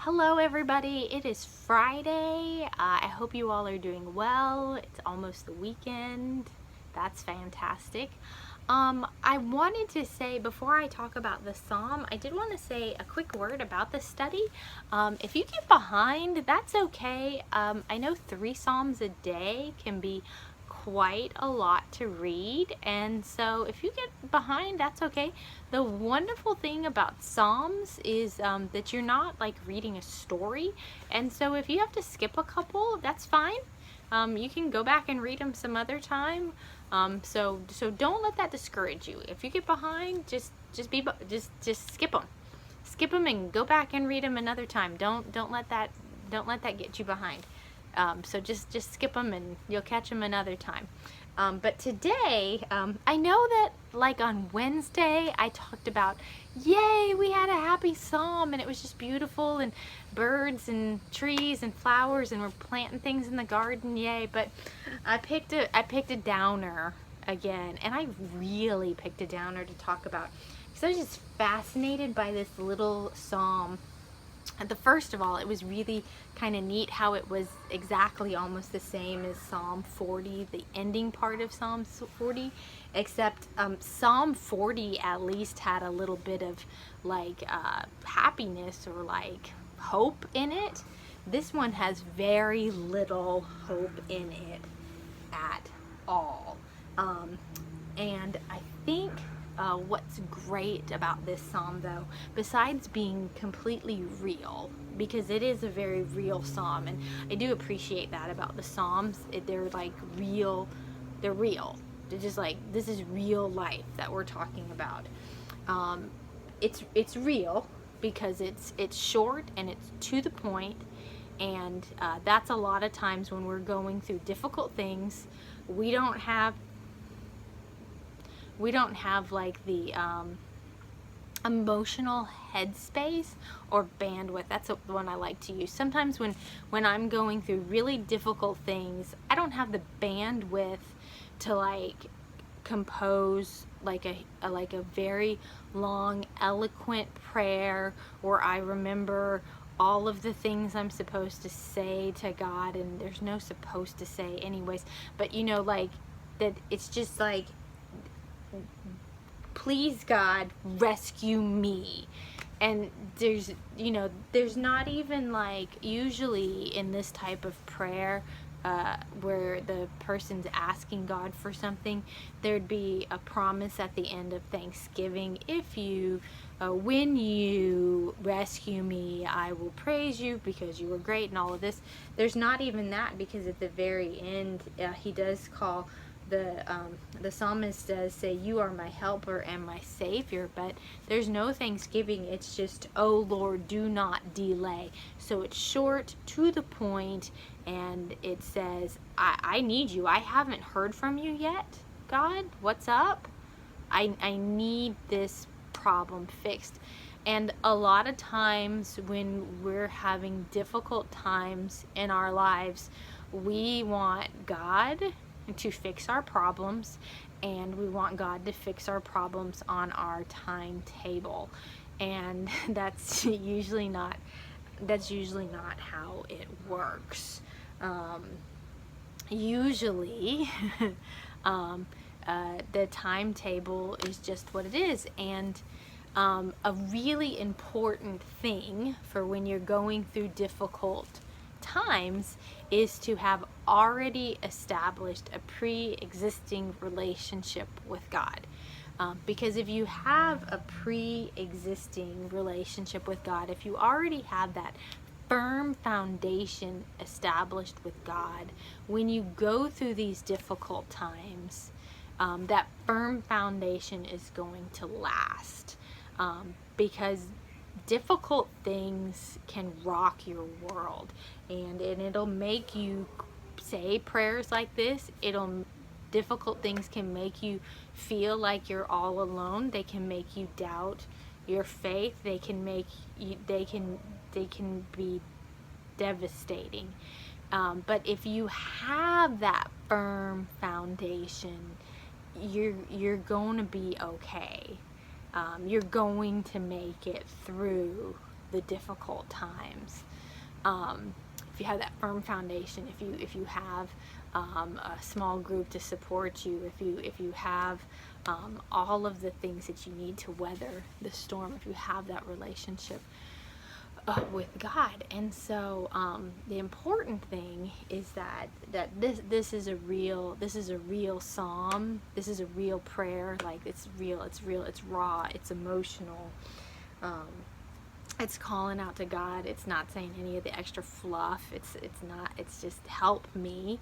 Hello everybody, it is Friday. I hope you all are doing well. It's almost the weekend. That's fantastic. I wanted to say, before I talk about the psalm, I did want to say a quick word about the study. If you get behind, that's okay. I know 3 psalms a day can be quite a lot to read, and so if you get behind, that's okay. The wonderful thing about psalms is that you're not like reading a story, and so if you have to skip a couple, that's fine. You can go back and read them some other time. So don't let that discourage you. If you get behind, just skip them and go back and read them another time. Don't let that get you behind. So just skip them and you'll catch them another time. But today, I know that like on Wednesday, I talked about, yay, we had a happy psalm and it was just beautiful, and birds and trees and flowers, and we're planting things in the garden, yay. But I picked a downer again, and I really picked a downer to talk about because I was just fascinated by this little psalm. First of all, it was really kind of neat how it was exactly almost the same as Psalm 40, the ending part of Psalm 40, except Psalm 40 at least had a little bit of like happiness or like hope in it. This one has very little hope in it at all. And I think what's great about this psalm, though, besides being completely real, because it is a very real psalm, and I do appreciate that about the psalms. They're like real. They're real. They're just like, this is real life that we're talking about. It's real because it's short and it's to the point, and that's a lot of times when we're going through difficult things. We don't have like the emotional headspace or bandwidth. That's the one I like to use. Sometimes when I'm going through really difficult things, I don't have the bandwidth to like compose like a very long eloquent prayer, or I remember all of the things I'm supposed to say to God, and there's no supposed to say anyways, but like that, it's just like, please God, rescue me. And there's not even like, usually in this type of prayer, where the person's asking God for something, there'd be a promise at the end of Thanksgiving. When you rescue me, I will praise you because you were great and all of this. There's not even that, because at the very end, he does call the psalmist does say, you are my helper and my savior, but there's no thanksgiving. It's just, oh Lord, do not delay. So it's short, to the point, and it says, I need you. I haven't heard from you yet, God. What's up? I need this problem fixed. And a lot of times when we're having difficult times in our lives, we want God to fix our problems, and we want God to fix our problems on our timetable. And that's usually not how it works. Usually the timetable is just what it is. And a really important thing for when you're going through difficult times is to have already established a pre-existing relationship with God. Because if you have a pre-existing relationship with God, if you already have that firm foundation established with God, when you go through these difficult times, that firm foundation is going to last. Because difficult things can rock your world, and it'll make you say prayers like this. Difficult things can make you feel like you're all alone. They can make you doubt your faith. They can be devastating. But if you have that firm foundation, you're going to be okay. You're going to make it through the difficult times. If you have that firm foundation, if you have a small group to support you, if you have all of the things that you need to weather the storm, if you have that relationship with God. And so the important thing is that this is a real psalm. This is a real prayer. Like, it's real, it's raw, it's emotional. It's calling out to God. It's not saying any of the extra fluff. It's not. It's just help me,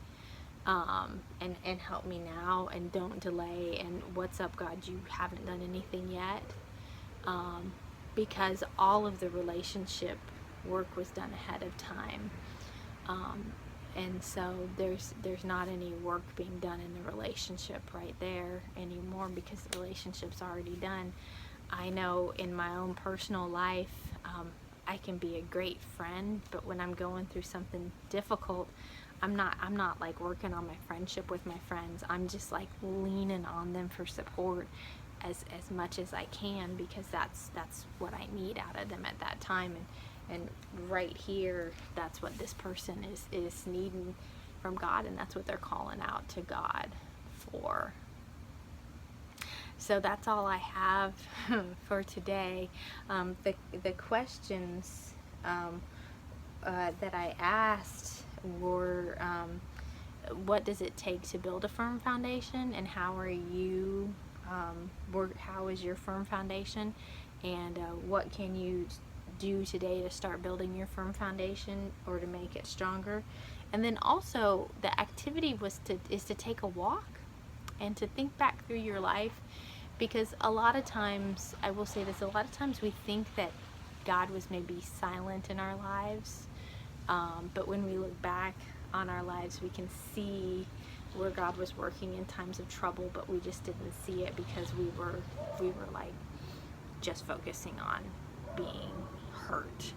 and help me now, and don't delay. And what's up, God? You haven't done anything yet, because all of the relationship work was done ahead of time, and so there's not any work being done in the relationship right there anymore, because the relationship's already done. I know in my own personal life, I can be a great friend, but when I'm going through something difficult, I'm not like working on my friendship with my friends. I'm just like leaning on them for support as much as I can, because that's what I need out of them at that time. And right here, that's what this person is needing from God, and that's what they're calling out to God for. So that's all I have for today. The questions that I asked were, what does it take to build a firm foundation, and how are you? How is your firm foundation, and what can you do today to start building your firm foundation or to make it stronger? And then also the activity is to take a walk and to think back through your life. Because a lot of times, I will say this, a lot of times we think that God was maybe silent in our lives, but when we look back on our lives, we can see where God was working in times of trouble, but we just didn't see it because we were like just focusing on being hurt.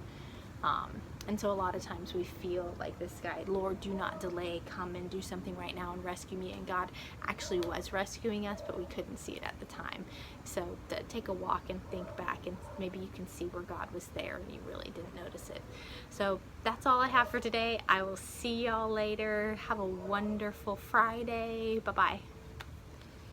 And so a lot of times we feel like this guy, Lord, do not delay, come and do something right now and rescue me. And God actually was rescuing us, but we couldn't see it at the time. So take a walk and think back, and maybe you can see where God was there and you really didn't notice it. So that's all I have for today. I will see y'all later. Have a wonderful Friday. Bye-bye.